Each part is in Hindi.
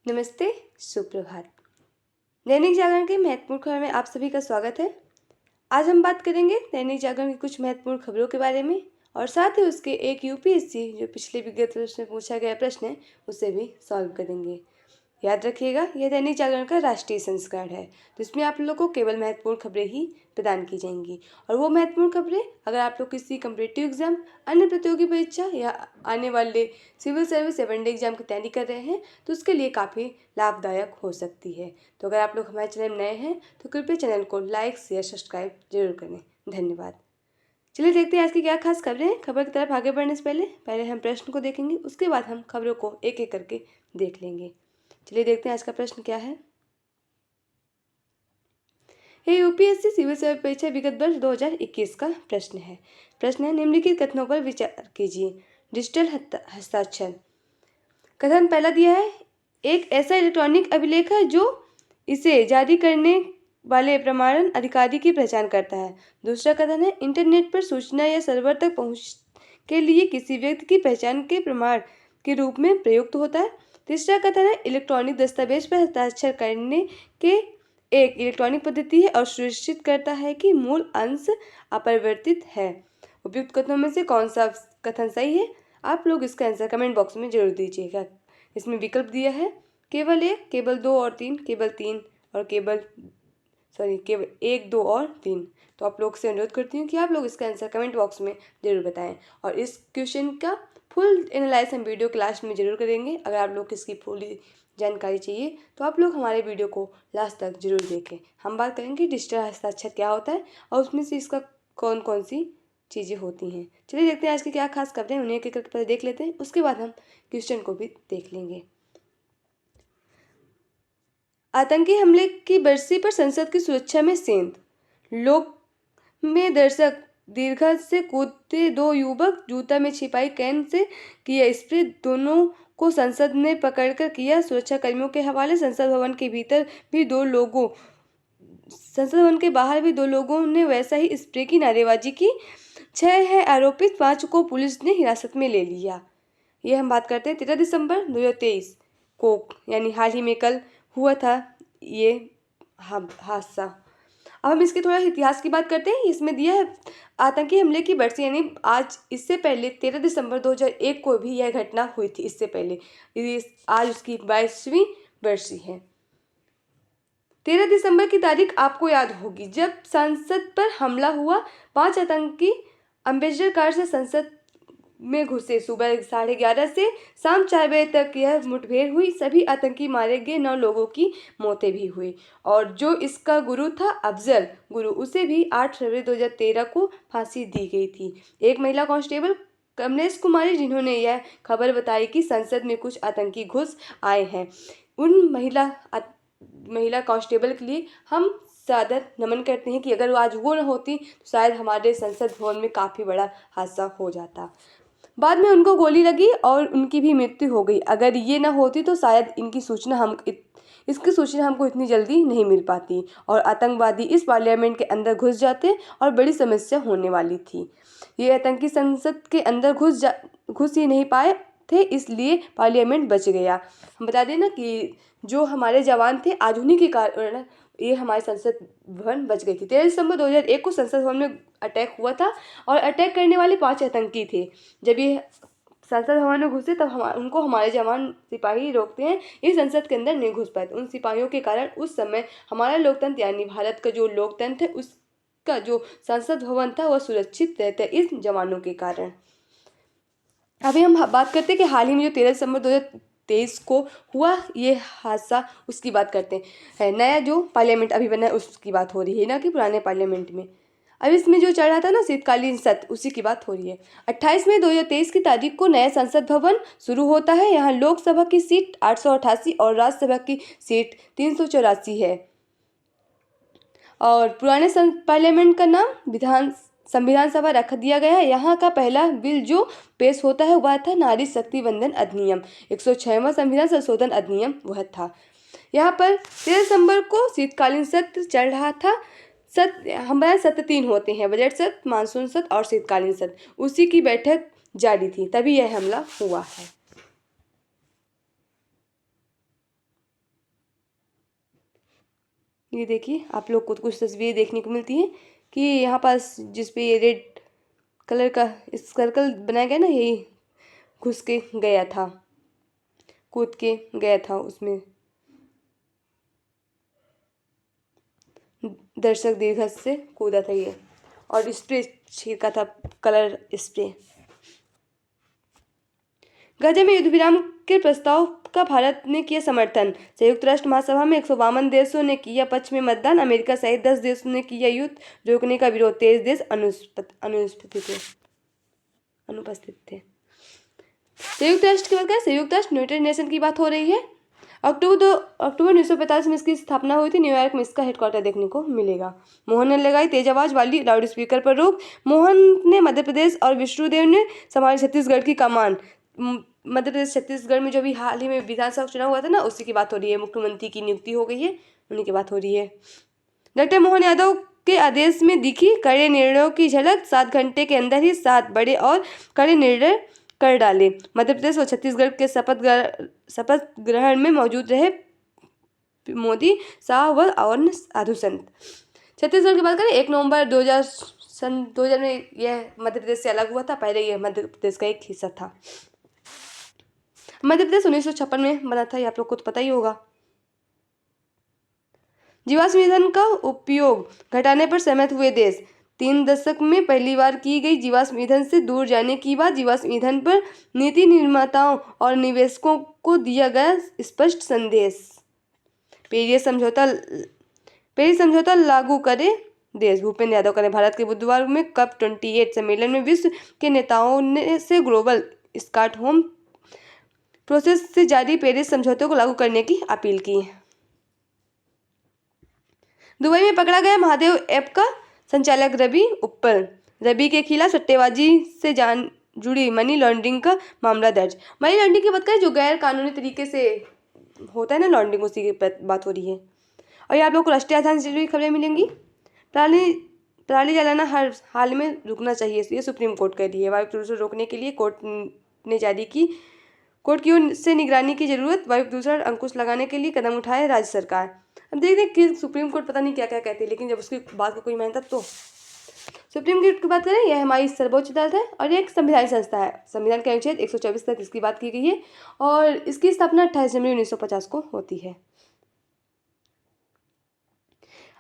नमस्ते, सुप्रभात। दैनिक जागरण के महत्वपूर्ण खबर में आप सभी का स्वागत है। आज हम बात करेंगे दैनिक जागरण की कुछ महत्वपूर्ण खबरों के बारे में और साथ ही उसके एक यूपीएससी जो पिछले विगत वर्ष में पूछा गया प्रश्न है उसे भी सॉल्व करेंगे। याद रखिएगा, यह दैनिक जागरण का राष्ट्रीय संस्करण है, तो इसमें आप लोगों को केवल महत्वपूर्ण खबरें ही प्रदान की जाएंगी। और वो महत्वपूर्ण खबरें अगर आप लोग किसी कम्पिटिटिव एग्जाम, अन्य प्रतियोगी परीक्षा या आने वाले सिविल सर्विस या वनडे एग्जाम की तैयारी कर रहे हैं तो उसके लिए काफ़ी लाभदायक हो सकती है। तो अगर आप लोग हमारे चैनल में नए हैं तो कृपया चैनल को लाइक, शेयर, सब्सक्राइब जरूर करें। धन्यवाद। चलिए देखते हैं आज की क्या खास खबरें हैं। खबर की तरफ आगे बढ़ने से पहले हम प्रश्न को देखेंगे, उसके बाद हम खबरों को एक एक करके देख लेंगे। चलिए देखते हैं आज का प्रश्न क्या है। ये यूपीएससी सिविल सर्विस परीक्षा विगत वर्ष 2021 का प्रश्न है। निम्नलिखित कथनों पर विचार कीजिए। डिजिटल हस्ताक्षर। कथन पहला दिया है, एक ऐसा इलेक्ट्रॉनिक अभिलेख है जो इसे जारी करने वाले प्रमाणन अधिकारी की पहचान करता है। दूसरा कथन है, इंटरनेट पर सूचना या सर्वर तक पहुंच के लिए किसी व्यक्ति की पहचान के प्रमाण के रूप में प्रयुक्त होता है। तीसरा कथन है, इलेक्ट्रॉनिक दस्तावेज पर हस्ताक्षर करने के एक इलेक्ट्रॉनिक पद्धति है और सुनिश्चित करता है कि मूल अंश अपरिवर्तित है। उपयुक्त कथनों में से कौन सा कथन सही है? आप लोग इसका आंसर कमेंट बॉक्स में जरूर दीजिएगा। इसमें विकल्प दिया है केवल एक, केवल दो और तीन, केवल तीन और केवल एक, दो और तीन। तो आप लोग से अनुरोध करती हूँ कि आप लोग इसका आंसर कमेंट बॉक्स में जरूर बताएं और इस क्वेश्चन का फुल एनालाइज हम वीडियो क्लास में जरूर करेंगे। अगर आप लोग इसकी फुल जानकारी चाहिए तो आप लोग हमारे वीडियो को लास्ट तक जरूर देखें। हम बात करेंगे डिजिटल हस्ताक्षर क्या होता है और उसमें से इसका कौन कौन सी चीज़ें होती हैं। चलिए देखते हैं आज की क्या खास खबरें, उन्हें एक एक करके पहले देख लेते हैं, उसके बाद हम क्वेश्चन को भी देख लेंगे। आतंकी हमले की बरसी पर संसद की सुरक्षा में सेंध। लोक में दर्शक दीर्घा से कूदते दो युवक, जूता में छिपाई कैन से किया स्प्रे, दोनों को संसद ने पकड़कर किया सुरक्षा कर्मियों के हवाले। संसद भवन के भीतर भी दो लोगों संसद भवन के बाहर भी दो लोगों ने वैसा ही स्प्रे की नारेबाजी की। 6 है आरोपित, 5 को पुलिस ने हिरासत में ले लिया। ये हम बात करते हैं 13 दिसंबर 2023 को, यानी हाल ही में कल हुआ था ये हादसा। अब हम इसके थोड़ा इतिहास की बात करते हैं। इसमें दिया है आतंकी हमले की बरसी, यानी आज इससे पहले 13 दिसंबर 2001 को भी यह घटना हुई थी। इससे पहले आज उसकी 22वीं बरसी है। 13 दिसंबर की तारीख आपको याद होगी जब संसद पर हमला हुआ। 5 आतंकी अम्बेडकर कार से संसद में घुसे। सुबह 11:30 से शाम 4 बजे तक यह मुठभेड़ हुई। सभी आतंकी मारे गए, 9 लोगों की मौतें भी हुई और जो इसका गुरु था अफजल गुरु, उसे भी 8 फरवरी 2013 को फांसी दी गई थी। एक महिला कांस्टेबल कमलेश कुमारी, जिन्होंने यह खबर बताई कि संसद में कुछ आतंकी घुस आए हैं, उन महिला कांस्टेबल के लिए हम सादर नमन करते हैं कि अगर आज वो न होती तो शायद हमारे संसद भवन में काफ़ी बड़ा हादसा हो जाता। बाद में उनको गोली लगी और उनकी भी मृत्यु हो गई। अगर ये ना होती तो शायद इसकी सूचना हमको इतनी जल्दी नहीं मिल पाती और आतंकवादी इस पार्लियामेंट के अंदर घुस जाते और बड़ी समस्या होने वाली थी। ये आतंकी संसद के अंदर घुस ही नहीं पाए थे, इसलिए पार्लियामेंट बच गया। हम बता दें ना कि जो हमारे जवान थे, आज उन्हीं के कारण ये हमारे संसद भवन बच गई थी। 13 दिसंबर 2001 को संसद भवन में अटैक हुआ था और अटैक करने वाले 5 आतंकी थे। जब ये संसद भवन में घुसे तब उनको हमारे जवान सिपाही रोकते हैं, ये संसद के अंदर नहीं घुस पाए। उन सिपाहियों के कारण उस समय हमारा लोकतंत्र, यानी भारत का जो लोकतंत्र है, उसका जो संसद भवन था वह सुरक्षित रहता है इस जवानों के कारण। अभी हम बात करते हैं कि हाल ही में जो 13 दिसंबर 2023 को हुआ ये हादसा, उसकी बात करते हैं। नया जो पार्लियामेंट अभी बना है उसकी बात हो रही है, ना कि पुराने पार्लियामेंट में। अब इसमें जो चल रहा था ना शीतकालीन सत्र, उसी की बात हो रही है। 28 मई 2023 की तारीख को नया संसद भवन शुरू होता है। यहाँ लोकसभा की सीट 888 और राज्यसभा की सीट 384 है और पुराने पार्लियामेंट का नाम संविधान सभा रख दिया गया है। यहाँ का पहला बिल जो पेश होता है वह था नारी शक्ति वंदन अधिनियम, 106वां संविधान संशोधन अधिनियम वह था। यहाँ पर 13 दिसंबर को शीतकालीन सत्र चल रहा था। हमारे सत्र 3 होते हैं, बजट सत्र, मानसून सत्र और शीतकालीन सत्र। उसी की बैठक जारी थी, तभी यह हमला हुआ है। ये देखिए, आप लोग को कुछ तस्वीरें देखने को मिलती हैं कि यहाँ पास जिस पे ये रेड कलर का इस सर्कल बनाया गया ना, यही घुस के गया था, कूद के गया था, उसमें दर्शक दीर्घ से कूदा था ये, और स्प्रे छिड़का था, कलर स्प्रे। गाजा में युद्ध विराम के प्रस्ताव का भारत ने किया समर्थन। संयुक्त राष्ट्र महासभा में 152 देशों ने किया पक्ष में मतदान। अमेरिका सहित 10 देशों ने किया युद्ध रोकने का विरोध। 23 देश अनुपस्थित थे। संयुक्त राष्ट्र की बात करें, संयुक्त राष्ट्र यूनाइटेड नेशन की बात हो रही है। अक्टूबर 1945 में इसकी स्थापना हुई थी। न्यूयॉर्क में इसका हेडक्वार्टर देखने को मिलेगा। मोहन ने लगाई तेज आवाज वाली लाउड स्पीकर पर रोक। मोहन ने मध्य प्रदेश और विष्णुदेव ने संभाली छत्तीसगढ़ की कमान। मध्य प्रदेश छत्तीसगढ़ में जो भी हाल ही में विधानसभा चुनाव हुआ था ना, उसी की बात हो रही है। मुख्यमंत्री की नियुक्ति हो गई है, उन्हीं की बात हो रही है। डॉक्टर मोहन यादव के आदेश में दिखी कड़े निर्णयों की झलक। 7 घंटे के अंदर ही 7 बड़े और कड़े निर्णय कर डाले। मध्य प्रदेश और छत्तीसगढ़ के शपथ ग्रहण में मौजूद रहे मोदी, शाह व और साधु संत। छत्तीसगढ़ की बात करें, 1 नवंबर 2000 में यह मध्य प्रदेश से अलग हुआ था। पहले यह मध्य प्रदेश का एक हिस्सा था। मध्य प्रदेश 1956 में बना था, ये आप लोग को तो पता ही होगा। जीवाश्म ईंधन का उपयोग घटाने पर सहमत हुए देश। 3 दशक में पहली बार की गई जीवाश्म ईंधन से दूर जाने की बात। जीवाश्म ईंधन पर नीति निर्माताओं और निवेशकों को दिया गया स्पष्ट संदेश। पेरिस समझौता लागू करे देश। भूपेंद्र यादव करें। भारत के बुधवार में कप 28 सम्मेलन में विश्व के नेताओं ने से ग्लोबल स्टॉकहोम प्रोसेस से जारी पेरिस समझौते को लागू करने की अपील की। दुबई में पकड़ा गया महादेव ऐप का संचालक रवि उप्पल। रवि के खिलाफ सट्टेबाजी से जुड़ी मनी लॉन्ड्रिंग का मामला दर्ज। मनी लॉन्ड्रिंग की बात करें, जो गैर कानूनी तरीके से होता है ना लॉन्ड्रिंग, उसी की बात हो रही है। और ये आप लोग को राष्ट्रीय राजधानी से जुड़ी खबरें मिलेंगी। पराली जलाना हर हाल में रुकना चाहिए, ये सुप्रीम कोर्ट कह रही है। वायु प्रदूषण रोकने के लिए कोर्ट की ओर से निगरानी की जरूरत। वायु प्रदूषण अंकुश लगाने के लिए कदम उठाए राज्य सरकार। अब देखते हैं कि सुप्रीम कोर्ट पता नहीं क्या क्या कहती है, लेकिन जब उसकी बात को कोई मानता तो। सुप्रीम कोर्ट की बात करें, यह हमारी सर्वोच्च अदालत है और एक संविधानिक संस्था है। संविधान के अनुच्छेद 124 तक इसकी बात की गई है और इसकी स्थापना 28 जनवरी 1950 को होती है।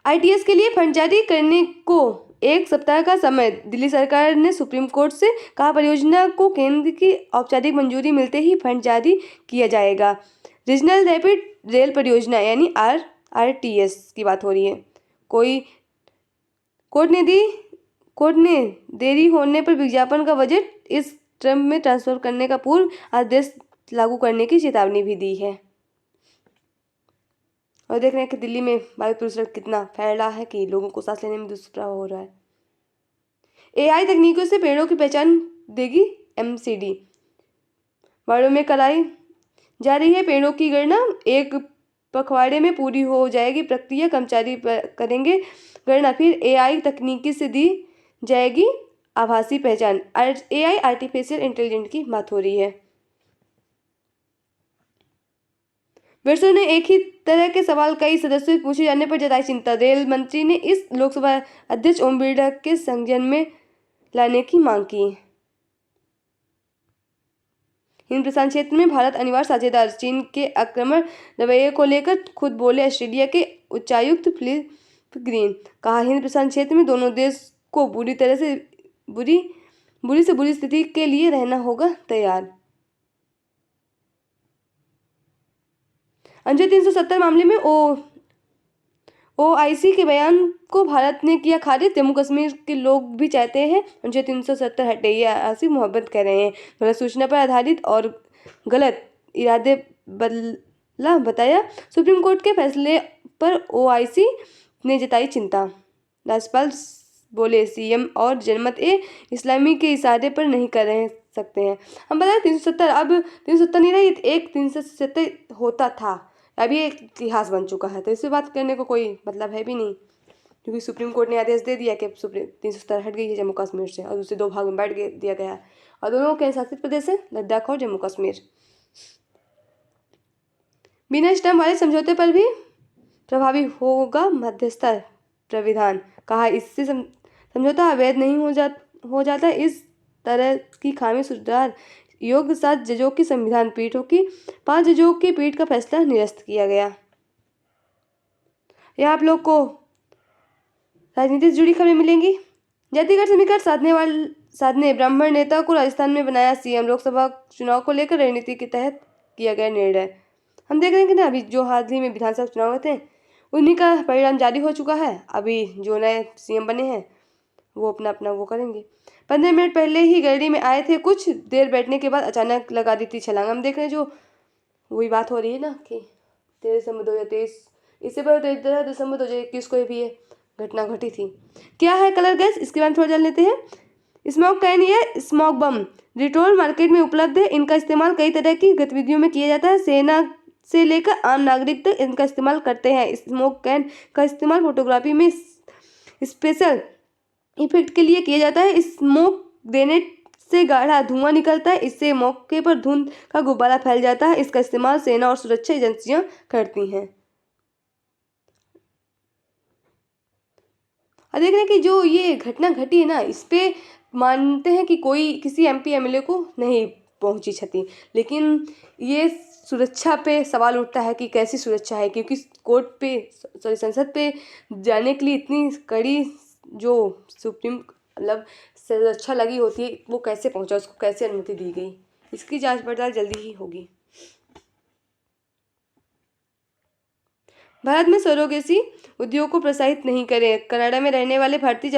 ITS के लिए फंड जारी करने को 1 सप्ताह का समय। दिल्ली सरकार ने सुप्रीम कोर्ट से कहा, परियोजना को केंद्र की औपचारिक मंजूरी मिलते ही फंड जारी किया जाएगा। रीजनल रैपिड रेल परियोजना यानी RTS की बात हो रही है। कोर्ट ने देरी होने पर विज्ञापन का बजट इस टर्म में ट्रांसफर करने का पूर्व आदेश लागू करने की चेतावनी भी दी है। और देख रहे हैं कि दिल्ली में वायु प्रदूषण कितना फैल रहा है कि लोगों को सांस लेने में दुष्प्रभाव हो रहा है। AI तकनीकों से पेड़ों की पहचान देगी MCD। वार्डों में कराई जा रही है पेड़ों की गणना। 1 पखवाड़े में पूरी हो जाएगी प्रक्रिया। कर्मचारी करेंगे गणना, फिर AI तकनीकी से दी जाएगी आभासी पहचान। AI आर्टिफिशियल इंटेलिजेंस की बात हो रही है। वर्षों ने एक ही तरह के सवाल कई सदस्यों से पूछे जाने पर जताई चिंता। रेल मंत्री ने इस लोकसभा अध्यक्ष ओम बिरला के संज्ञान में लाने की मांग की। हिंद प्रशांत क्षेत्र में भारत अनिवार्य साझेदार। चीन के आक्रामक रवैये को लेकर खुद बोले ऑस्ट्रेलिया के उच्चायुक्त फिलिप ग्रीन। कहा, हिंद प्रशांत क्षेत्र में दोनों देश को बुरी से बुरी स्थिति के लिए रहना होगा तैयार। अनुच्छेद 370 मामले में OIC के बयान को भारत ने किया खारिज। जम्मू कश्मीर के लोग भी चाहते हैं अनुच्छेद 370 हटे, ये आसिफ मोहब्बत कह रहे हैं। गलत सूचना पर आधारित और गलत इरादे बदला बताया। सुप्रीम कोर्ट के फैसले पर OIC ने जताई चिंता। राज्यपाल बोले, CM और जनमत इस्लामी के इशारे पर नहीं कर सकते हैं। हम बताएं 370 अब 370 नहीं रही, एक 370 होता था, अभी एक इतिहास बन चुका है, तो इससे बात करने को कोई मतलब है भी नहीं, क्योंकि सुप्रीम कोर्ट ने आदेश दे दिया कि 370 हट गई है जम्मू कश्मीर से और दूसरे 2 भाग में बांट दिया गया है और दोनों केंद्र शासित प्रदेश है लद्दाख और जम्मू कश्मीर। बिना स्टैम्प वाले समझौते पर भी प्रभावी होगा मध्यस्थता प्राविधान। कहा इससे समझौता अवैध नहीं हो जाता। इस तरह की खामी सुधार योग्य 7 जजों की संविधान पीठ की 5 जजों की पीठ का फैसला निरस्त किया गया। यह आप लोग को राजनीति से जुड़ी खबरें मिलेंगी। जातिगत समीकरण साधने ब्राह्मण नेता को राजस्थान में बनाया सीएम। लोकसभा चुनाव को लेकर रणनीति के तहत किया गया निर्णय। हम देख रहे हैं कि ना अभी जो हाल ही में विधानसभा चुनाव हुए थे उन्हीं का परिणाम जारी हो चुका है। अभी जो नए सीएम बने हैं वो अपना अपना वो करेंगे। 15 मिनट पहले ही गैलरी में आए थे, कुछ देर बैठने के बाद अचानक लगा दी थी छलांग। हम देख रहे हैं जो वही बात हो रही है ना कि 13 दिसंबर 2023, इससे पहले 13 दिसंबर 2021 को भी ये घटना घटी थी। क्या है कलर गैस, इसके बारे में थोड़ा जान लेते हैं। स्मोक कैन या स्मोक बम रिटेल मार्केट में उपलब्ध है। इनका इस्तेमाल कई तरह की गतिविधियों में किया जाता है। सेना से लेकर आम नागरिक तक इनका इस्तेमाल करते हैं। स्मोक कैन का इस्तेमाल फोटोग्राफी में स्पेशल इफेक्ट के लिए किया जाता है। स्मोक देने से गाढ़ा धुआं निकलता है, इससे मौके पर धुंध का गुब्बारा फैल जाता है। इसका इस्तेमाल सेना और सुरक्षा एजेंसियां करती हैं। और देख रहे हैं कि जो ये घटना घटी है ना, इस पे मानते हैं कि कोई किसी एमपी एमएलए को नहीं पहुंची क्षति, लेकिन ये सुरक्षा पे सवाल उठता है कि कैसी सुरक्षा है, क्योंकि कोर्ट पे संसद पे जाने के लिए इतनी कड़ी जो सुप्रीम मतलब सुरक्षा लगी होती है वो कैसे पहुंचा, उसको कैसे अनुमति दी गई, इसकी जांच पड़ताल जल्दी ही होगी। भारत में सरोगेसी उद्योग को प्रोत्साहित नहीं करें। कनाडा में रहने वाले भारतीय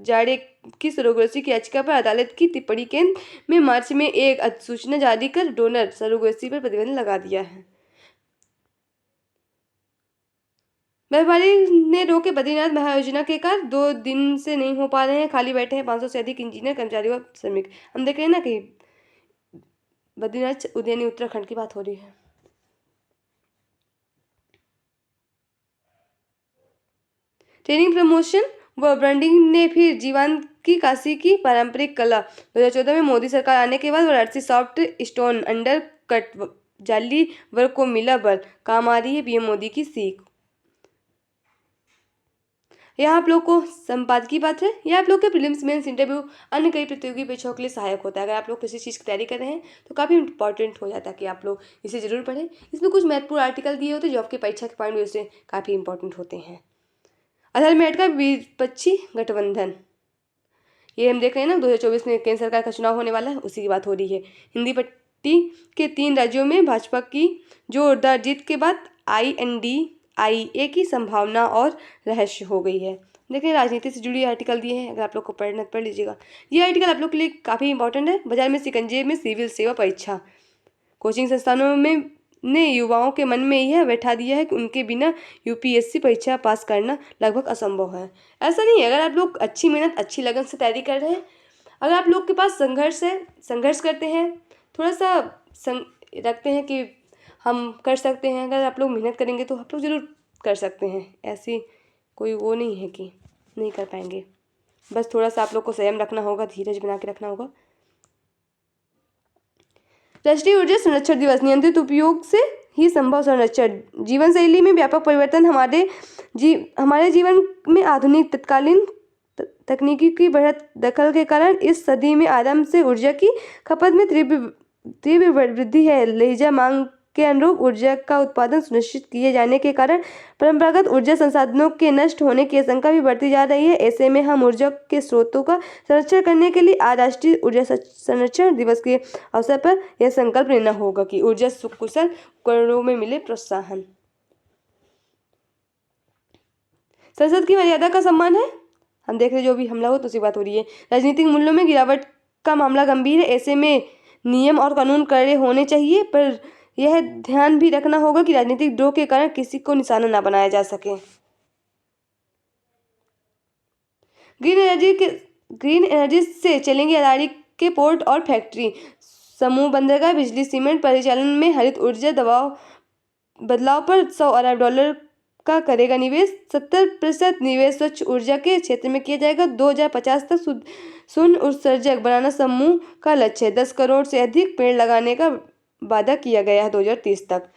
जाड़े की सरोगेसी की याचिका पर अदालत की टिप्पणी केंद्र में मार्च में एक अधिसूचना जारी कर डोनर सरोगेसी पर प्रतिबंध लगा दिया है। बर्फबारी ने रोके बद्रीनाथ महायोजना के कार्य, 2 दिन से नहीं हो पा रहे हैं। खाली बैठे हैं 500 से अधिक इंजीनियर, कर्मचारी व श्रमिक। हम देख रहे हैं ना कि बद्रीनाथ उद्यानी उत्तराखंड की बात हो रही है। ट्रेनिंग प्रमोशन व ब्रांडिंग ने फिर जीवन की काशी की पारंपरिक कला। 2014 में मोदी सरकार आने के बाद Varanasi soft stone under cut जाली वर्ग को मिला बल, काम आ रही है पीएम मोदी की सीख। यह आप लोग को संपादकीय बात है। यह आप लोग के प्रीलिम्स मेंस इंटरव्यू अन्य कई प्रतियोगी परीक्षाओं के लिए सहायक होता है। अगर आप लोग किसी चीज़ की तैयारी कर रहे हैं तो काफ़ी इंपॉर्टेंट हो जाता है कि आप लोग इसे जरूर पढ़ें। इसमें कुछ महत्वपूर्ण आर्टिकल दिए होते हैं जो आपके परीक्षा के पॉइंट व्यू से काफ़ी इंपॉर्टेंट होते हैं। अधर मेरठ का विपक्षी गठबंधन, ये हम देख रहे हैं ना 2024 में केंद्र सरकार का चुनाव होने वाला है, उसी की बात हो रही है। हिंदी पट्टी के 3 राज्यों में भाजपा की जोरदार जीत के बाद INDIA की संभावना और रहस्य हो गई है। देखिए राजनीति से जुड़ी आर्टिकल दिए हैं, अगर आप लोग को पढ़ना पढ़ लीजिएगा। ये आर्टिकल आप लोग के लिए काफ़ी इंपॉर्टेंट है। बाजार में शिकंजे में सिविल सेवा परीक्षा, कोचिंग संस्थानों में ने युवाओं के मन में यह बैठा दिया है कि उनके बिना यूपीएससी परीक्षा पास करना लगभग असंभव है। ऐसा नहीं है, अगर आप लोग अच्छी मेहनत अच्छी लगन से तैयारी कर रहे हैं, अगर आप लोग के पास संघर्ष है, संघर्ष करते हैं, थोड़ा सा रखते हैं कि हम कर सकते हैं, अगर आप लोग मेहनत करेंगे तो आप लोग ज़रूर कर सकते हैं। ऐसी कोई वो नहीं है कि नहीं कर पाएंगे, बस थोड़ा सा आप लोग को संयम रखना होगा, धीरज बना के रखना होगा। राष्ट्रीय ऊर्जा संरक्षण दिवस, नियंत्रित उपयोग से ही संभव संरक्षण। जीवन शैली में व्यापक परिवर्तन हमारे जीवन में आधुनिक तत्कालीन तकनीकी की बढ़त दखल के कारण इस सदी में आरंभ से ऊर्जा की खपत में तीव्र वृद्धि है। लहजा मांग के अनुरूप ऊर्जा का उत्पादन सुनिश्चित किए जाने के कारण परंपरागत ऊर्जा संसाधनों के नष्ट होने की आशंका भी बढ़ती जा रही है। ऐसे में हम ऊर्जा के स्रोतों का संरक्षण करने के लिए आज राष्ट्रीय ऊर्जा संरक्षण दिवस के अवसर पर यह संकल्प लेना होगा कि ऊर्जा कुशल उपकरणों में मिले प्रोत्साहन। संसद की मर्यादा का सम्मान है। हम देख रहे जो भी हमला हो तो उसी बात हो रही है। राजनीतिक मूल्यों में गिरावट का मामला गंभीर है। ऐसे में नियम और कानून कड़े होने चाहिए, पर यह ध्यान भी रखना होगा कि राजनीतिक द्रोह के कारण किसी को निशाना न बनाया जा सके। ग्रीन एनर्जी से चलेंगे अदानी के पोर्ट और फैक्ट्री, समूह बंदरगाह, बिजली, सीमेंट परिचालन में हरित ऊर्जा बदलाव पर $100 अरब का करेगा निवेश। 70% निवेश स्वच्छ ऊर्जा के क्षेत्र में किया जाएगा। 2050 तक शून्य उत्सर्जक बनाना समूह का लक्ष्य है। 10 करोड़ से अधिक पेड़ लगाने का वादा किया गया है 2030 तक।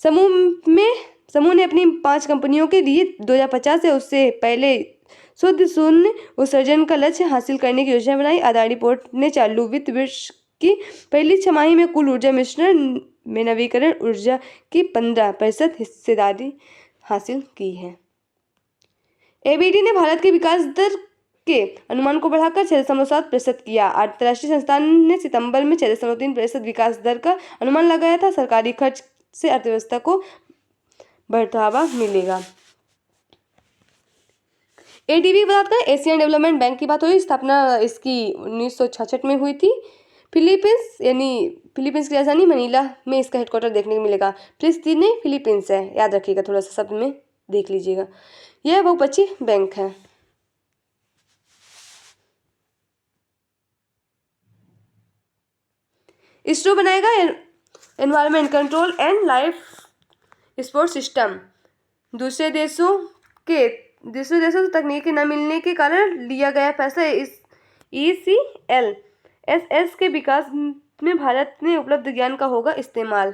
समूह में समूह ने अपनी 5 कंपनियों के लिए 2050 या उससे पहले शुद्ध शून्य उत्सर्जन का लक्ष्य हासिल करने की योजना बनाई। अदानी पोर्ट ने चालू वित्त वर्ष की पहली छमाही में कुल ऊर्जा मिश्रण में नवीकरण ऊर्जा की 15% हिस्सेदारी हासिल की है। एबीडी ने भारत के विकास दर के अनुमान को बढ़ाकर 6.7% किया। अंतर्राष्ट्रीय संस्थान ने सितंबर में 6.3% विकास दर का अनुमान लगाया था। सरकारी खर्च से अर्थव्यवस्था को बढ़ावा मिलेगा। एडीबी की बात करें, एशियन डेवलपमेंट बैंक की बात हुई। स्थापना इसकी 1966 में हुई थी। फिलीपींस की राजधानी मनीला में इसका हेडक्वार्टर देखने को मिलेगा। फिलिस्तीन नहीं, फिलीपींस है, याद रखिएगा, थोड़ा सा शब्द में देख लीजिएगा। यह बहुपक्षीय बैंक है। इसरो बनाएगा environment control and life support system. दूसरे देशों से तकनीकी न मिलने के कारण लिया गया फैसला। इस ECLSS के विकास में भारत में उपलब्ध ज्ञान का होगा इस्तेमाल।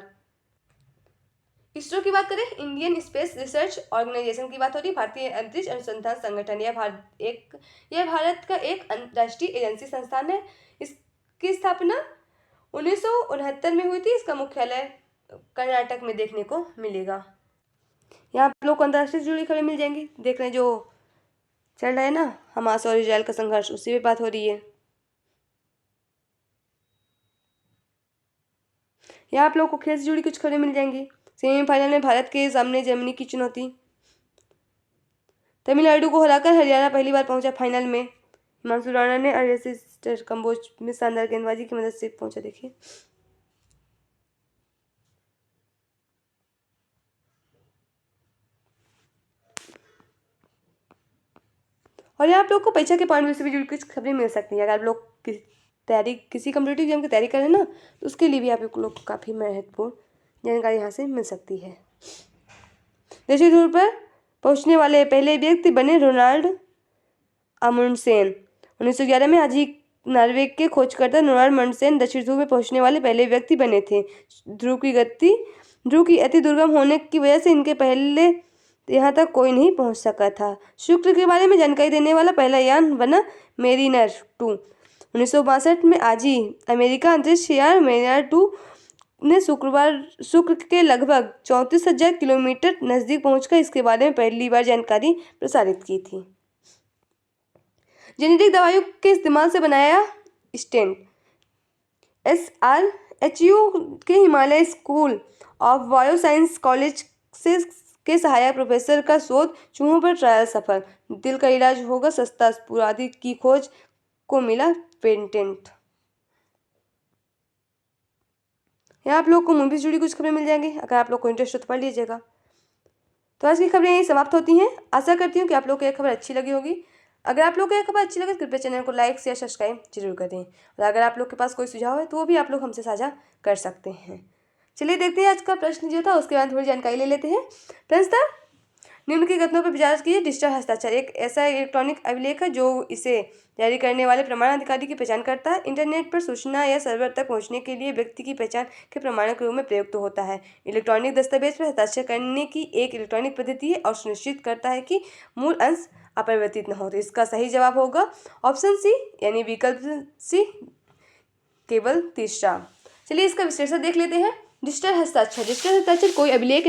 इसरो की बात करें, इंडियन स्पेस रिसर्च ऑर्गेनाइजेशन की बात हो रही। भारतीय अंतरिक्ष अनुसंधान संगठन यह भारत का एक अंतर्राष्ट्रीय एजेंसी संस्थान है। इसकी स्थापना 1969 में हुई थी। इसका मुख्यालय कर्नाटक में देखने को मिलेगा। यहाँ आप लोग को अंतर्राष्ट्रीय से जुड़ी खबरें मिल जाएंगी। देख रहे हैं जो चल रहा है ना, हमास और इजराइल का संघर्ष, उसी पे बात हो रही है। यहाँ आप लोग को खेल से जुड़ी कुछ खबरें मिल जाएंगी। सेमीफाइनल में भारत के सामने जर्मनी की चुनौती। तमिलनाडु को हराकर हरियाणा पहली बार पहुंचा फाइनल में। हिमांशु राणा ने अरेसिस्टर कंबोज में शानदार गेंदबाजी की मदद से पहुंचा। देखिए, और यहाँ आप लोग को परीक्षा के पॉइंट से भी जुड़ी कुछ खबरें मिल सकती है। अगर आप लोग किसी कम्पिटिटिव एग्जाम की तैयारी करें ना, तो उसके लिए भी आप लोग को काफ़ी महत्वपूर्ण जानकारी यहाँ से मिल सकती है। दक्षिण ध्रुव पर पहुँचने वाले पहले व्यक्ति बने रोनाल्ड अमुंडसेन। 1911 में आज ही नॉर्वे के खोजकर्ता रोनाल्ड अमुंडसेन दक्षिण ध्रुव में पहुँचने वाले पहले व्यक्ति बने थे। ध्रुव की अति दुर्गम होने की वजह से इनके पहले यहाँ तक कोई नहीं पहुँच सका था। शुक्र के बारे में जानकारी देने वाला पहला यान बना मेरिनर 2। 1962 में आज ही अमेरिका अंतरिक्ष यान मेरिनर 2 ने शुक्र के लगभग 34,000 किलोमीटर नजदीक पहुंचकर इसके बारे में पहली बार जानकारी प्रसारित की थी। जेनेटिक दवाइयों के इस्तेमाल से बनाया स्टेंट। SRHU के Himalaya school of bioscience college के सहायक प्रोफेसर का शोध, चूहों पर ट्रायल सफल। दिल का इलाज होगा सस्ता, पुरादी की खोज को मिला पेटेंट। यहाँ आप लोग को मूवी से जुड़ी कुछ खबरें मिल जाएंगी। अगर आप लोग को इंटरेस्ट हो तो पढ़ लीजिएगा। तो आज की खबरें यही समाप्त होती हैं। आशा करती हूँ कि आप लोग को यह खबर अच्छी लगी होगी। अगर आप लोग को यह खबर अच्छी लगे तो कृपया चैनल को लाइक शेयर सब्सक्राइब जरूर करें। और अगर आप लोग के पास कोई सुझाव है तो वो भी आप लोग हमसे साझा कर सकते हैं। चलिए देखते हैं आज का प्रश्न जो था, उसके बाद थोड़ी जानकारी ले लेते हैं। प्रश्न था, निम्न के कथनों पर विचार कीजिए। डिजिटल हस्ताक्षर एक ऐसा इलेक्ट्रॉनिक अभिलेख है जो इसे जारी करने वाले प्रमाण अधिकारी की पहचान करता है। इंटरनेट पर सूचना या सर्वर तक पहुंचने के लिए व्यक्ति की पहचान के प्रमाण के रूप में प्रयुक्त होता है। इलेक्ट्रॉनिक दस्तावेज पर हस्ताक्षर करने की एक इलेक्ट्रॉनिक पद्धति है और सुनिश्चित करता है कि मूल अंश अपरिवर्तित न हो। तो इसका सही जवाब होगा ऑप्शन सी, यानी विकल्प सी, केवल तीसरा। चलिए इसका विश्लेषण देख लेते हैं। डिजिटल हस्ताक्षर कोई अभिलेख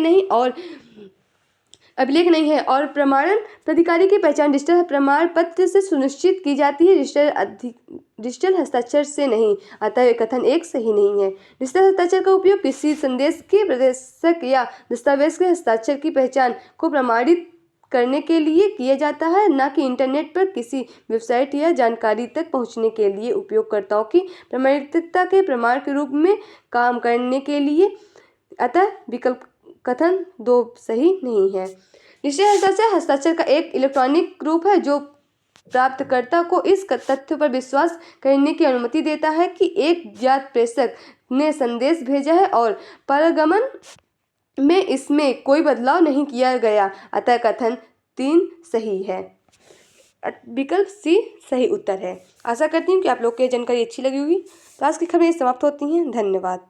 नहीं है और प्रमाणन प्राधिकारी की पहचान डिजिटल प्रमाण पत्र से सुनिश्चित की जाती है, डिजिटल हस्ताक्षर से नहीं। अतः यह कथन एक सही नहीं है। डिजिटल हस्ताक्षर का उपयोग किसी संदेश के प्रदर्शक या दस्तावेज के हस्ताक्षर की पहचान को प्रमाणित करने के लिए किया जाता है, न कि इंटरनेट पर किसी वेबसाइट या जानकारी तक पहुंचने के लिए उपयोगकर्ताओं की प्रमाणिकता के प्रमाण के रूप में काम करने के लिए। अतः विकल्प कथन 2 सही नहीं है। डिजिटल हस्ताक्षर का एक इलेक्ट्रॉनिक रूप है जो प्राप्तकर्ता को इस तथ्य पर विश्वास करने की अनुमति देता है कि एक ज्ञात प्रेषक ने संदेश भेजा है और पारगमन में इसमें कोई बदलाव नहीं किया गया। अतः कथन 3 सही है। विकल्प सी सही उत्तर है। आशा करती हूँ कि आप लोग को यह जानकारी अच्छी लगी होगी। तो आज की खबरें समाप्त होती हैं। धन्यवाद।